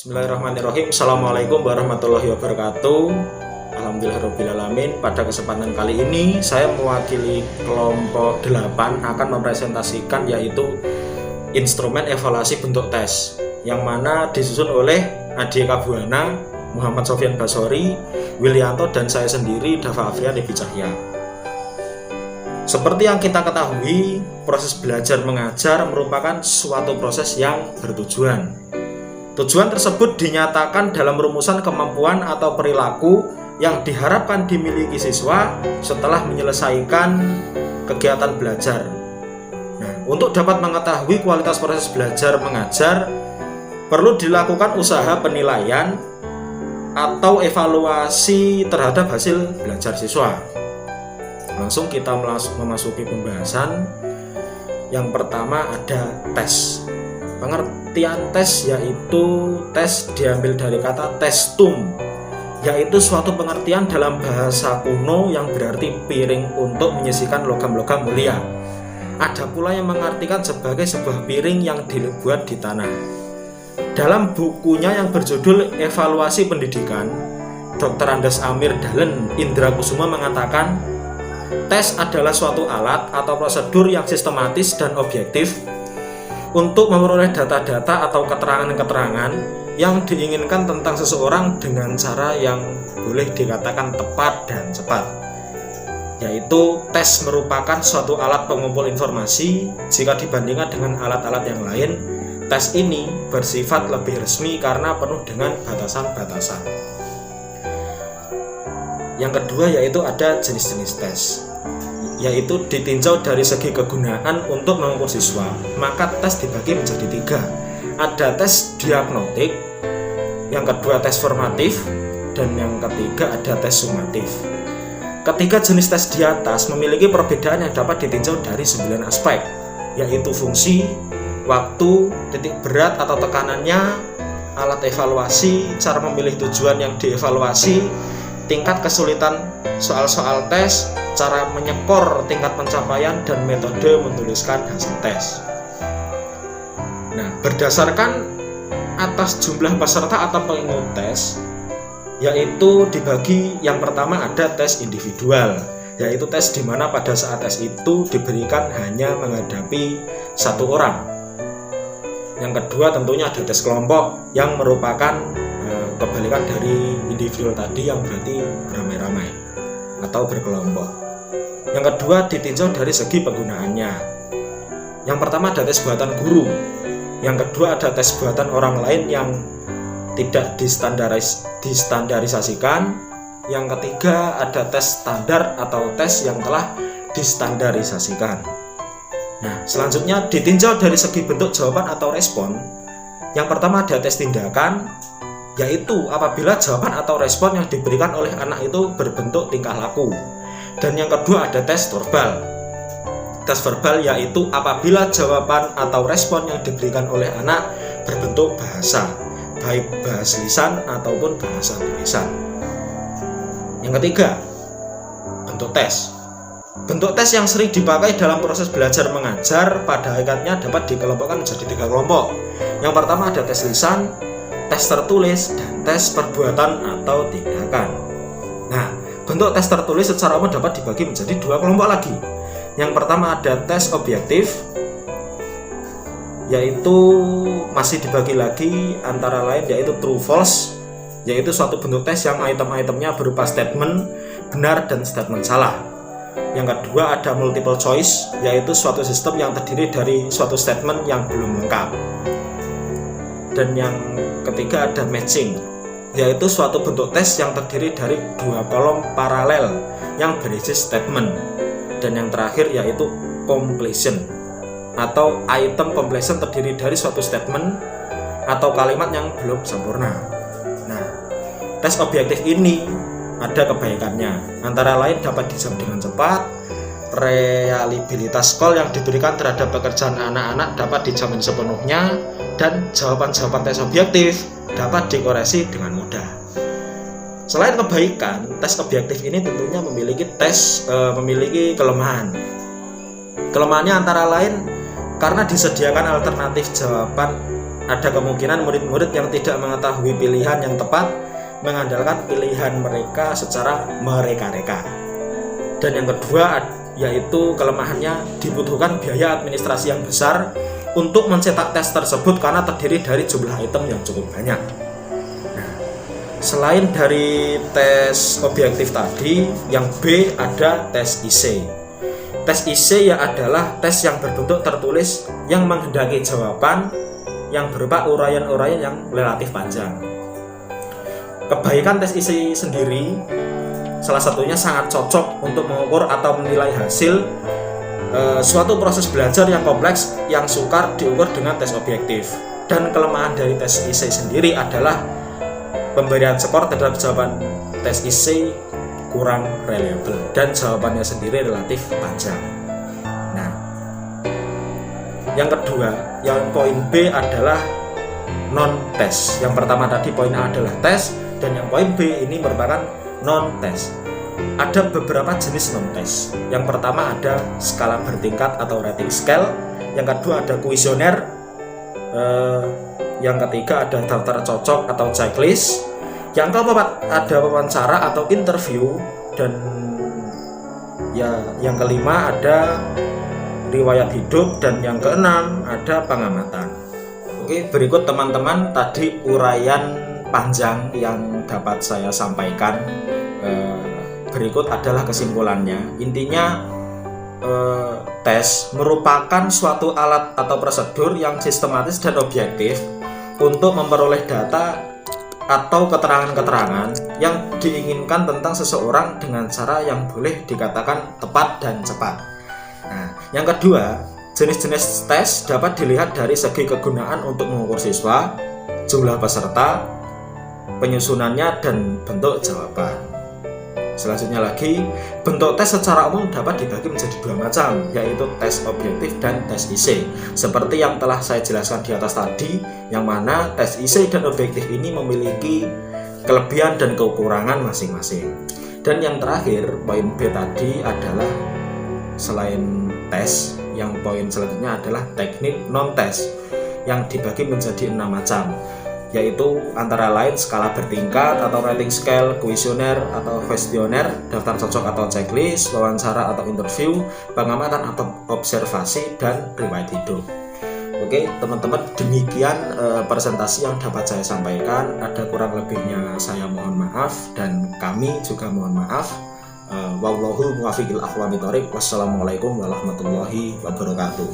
Bismillahirrahmanirrahim. Assalamualaikum warahmatullahi wabarakatuh. Alhamdulillahirrahmanirrahim. Pada kesempatan kali ini saya mewakili kelompok 8 akan mempresentasikan yaitu instrumen evaluasi bentuk tes, yang mana disusun oleh Adi Eka Buwana, Muhammad Sofyan Basori, Willianto, dan saya sendiri Dava Afrian Devi Cahya. Seperti yang kita ketahui, proses belajar mengajar merupakan suatu proses yang bertujuan. Tujuan tersebut dinyatakan dalam rumusan kemampuan atau perilaku yang diharapkan dimiliki siswa setelah menyelesaikan kegiatan belajar. Nah, untuk dapat mengetahui kualitas proses belajar mengajar, perlu dilakukan usaha penilaian atau evaluasi terhadap hasil belajar siswa. Langsung kita memasuki pembahasan. Yang pertama ada tes. Pengertian tes yaitu tes diambil dari kata testum, yaitu suatu pengertian dalam bahasa kuno yang berarti piring untuk menyisihkan logam-logam mulia. Ada pula yang mengartikan sebagai sebuah piring yang dibuat di tanah. Dalam bukunya yang berjudul Evaluasi Pendidikan, Dr. Andes Amir Dahlen Indra Kusuma mengatakan, tes adalah suatu alat atau prosedur yang sistematis dan objektif untuk memperoleh data-data atau keterangan-keterangan yang diinginkan tentang seseorang dengan cara yang boleh dikatakan tepat dan cepat. Yaitu tes merupakan suatu alat pengumpul informasi. Jika dibandingkan dengan alat-alat yang lain, tes ini bersifat lebih resmi karena penuh dengan batasan-batasan. Yang kedua yaitu ada jenis-jenis tes, yaitu ditinjau dari segi kegunaan untuk mengukur siswa. Maka tes dibagi menjadi 3. Ada tes diagnostik, yang kedua tes formatif, dan yang ketiga ada tes sumatif. Ketiga jenis tes di atas memiliki perbedaan yang dapat ditinjau dari 9 aspek, yaitu fungsi, waktu, titik berat atau tekanannya, alat evaluasi, cara memilih tujuan yang dievaluasi, tingkat kesulitan soal-soal tes, cara menyekor tingkat pencapaian, dan metode menuliskan hasil tes. Nah, berdasarkan atas jumlah peserta atau pengikut tes, yaitu dibagi. Yang pertama ada tes individual, yaitu tes di mana pada saat tes itu diberikan hanya menghadapi satu orang. Yang kedua tentunya ada tes kelompok, yang merupakan kebalikan dari individual tadi yang berarti beramai-ramai atau berkelompok. Yang kedua ditinjau dari segi penggunaannya. Yang pertama ada tes buatan guru. Yang kedua ada tes buatan orang lain yang tidak distandarisasikan. Yang ketiga ada tes standar atau tes yang telah distandarisasikan. Nah, selanjutnya ditinjau dari segi bentuk jawaban atau respon. Yang pertama ada tes tindakan, yaitu apabila jawaban atau respon yang diberikan oleh anak itu berbentuk tingkah laku. Dan yang kedua ada tes verbal. Tes verbal yaitu apabila jawaban atau respon yang diberikan oleh anak berbentuk bahasa, baik bahasa lisan ataupun bahasa tulisan. Yang ketiga, bentuk tes. Bentuk tes yang sering dipakai dalam proses belajar mengajar pada hakikatnya dapat dikelompokkan menjadi 3 kelompok. Yang pertama ada tes lisan, tes tertulis, dan tes perbuatan atau tindakan. Nah, bentuk tes tertulis secara umum dapat dibagi menjadi 2 kelompok lagi. Yang pertama ada tes objektif, yaitu masih dibagi lagi antara lain yaitu true false, yaitu suatu bentuk tes yang item-itemnya berupa statement benar dan statement salah. Yang kedua ada multiple choice, yaitu suatu sistem yang terdiri dari suatu statement yang belum lengkap. Dan yang ketiga ada matching, yaitu suatu bentuk tes yang terdiri dari 2 kolom paralel yang berisi statement. Dan yang terakhir yaitu completion, atau item completion terdiri dari suatu statement atau kalimat yang belum sempurna. Nah, tes objektif ini ada kebaikannya, antara lain dapat dijawab dengan cepat, reliabilitas skor yang diberikan terhadap pekerjaan anak-anak dapat dijamin sepenuhnya, dan jawaban-jawaban tes objektif dapat dikoreksi dengan mudah. Selain kebaikan, tes objektif ini tentunya memiliki kelemahan. Kelemahannya antara lain karena disediakan alternatif jawaban ada kemungkinan murid-murid yang tidak mengetahui pilihan yang tepat mengandalkan pilihan mereka secara mereka-reka. Dan yang kedua yaitu kelemahannya dibutuhkan biaya administrasi yang besar untuk mencetak tes tersebut karena terdiri dari jumlah item yang cukup banyak. Nah, selain dari tes objektif tadi, yang B ada tes IC. Tes IC adalah tes yang berbentuk tertulis yang menghendaki jawaban yang berupa uraian-uraian yang relatif panjang. Kebaikan tes IC sendiri salah satunya sangat cocok untuk mengukur atau menilai hasil suatu proses belajar yang kompleks yang sukar diukur dengan tes objektif. Dan kelemahan dari tes IC sendiri adalah pemberian skor terhadap jawaban tes IC kurang reliable dan jawabannya sendiri relatif panjang. Nah, yang kedua, yang poin B adalah non-tes. Yang pertama tadi poin A adalah tes, dan yang poin B ini merupakan non-tes. Ada beberapa jenis non-tes. Yang pertama ada skala bertingkat atau rating scale. Yang kedua ada kuesioner. Yang ketiga ada daftar cocok atau checklist. Yang keempat ada wawancara atau interview. Dan yang kelima ada riwayat hidup. Dan yang keenam ada pengamatan. Oke, berikut teman-teman tadi uraian panjang yang dapat saya sampaikan. Berikut adalah kesimpulannya. Intinya tes merupakan suatu alat atau prosedur yang sistematis dan objektif untuk memperoleh data atau keterangan-keterangan yang diinginkan tentang seseorang dengan cara yang boleh dikatakan tepat dan cepat. Nah, yang kedua, jenis-jenis tes dapat dilihat dari segi kegunaan untuk mengukur siswa, jumlah peserta, penyusunannya, dan bentuk jawaban. Selanjutnya lagi, bentuk tes secara umum dapat dibagi menjadi dua macam, yaitu tes objektif dan tes IC. Seperti yang telah saya jelaskan di atas tadi, yang mana tes IC dan objektif ini memiliki kelebihan dan kekurangan masing-masing. Dan yang terakhir, poin B tadi adalah selain tes, yang poin selanjutnya adalah teknik non-tes yang dibagi menjadi 6 macam, yaitu antara lain skala bertingkat atau rating scale, kuesioner atau kuesioner, daftar cocok atau checklist, wawancara atau interview, pengamatan atau observasi, dan riwayat hidup. Oke teman-teman, demikian presentasi yang dapat saya sampaikan. Ada kurang lebihnya saya mohon maaf, dan kami juga mohon maaf. Wallahu muwaffiqil aqwamit thoriq. Wassalamualaikum warahmatullahi wabarakatuh.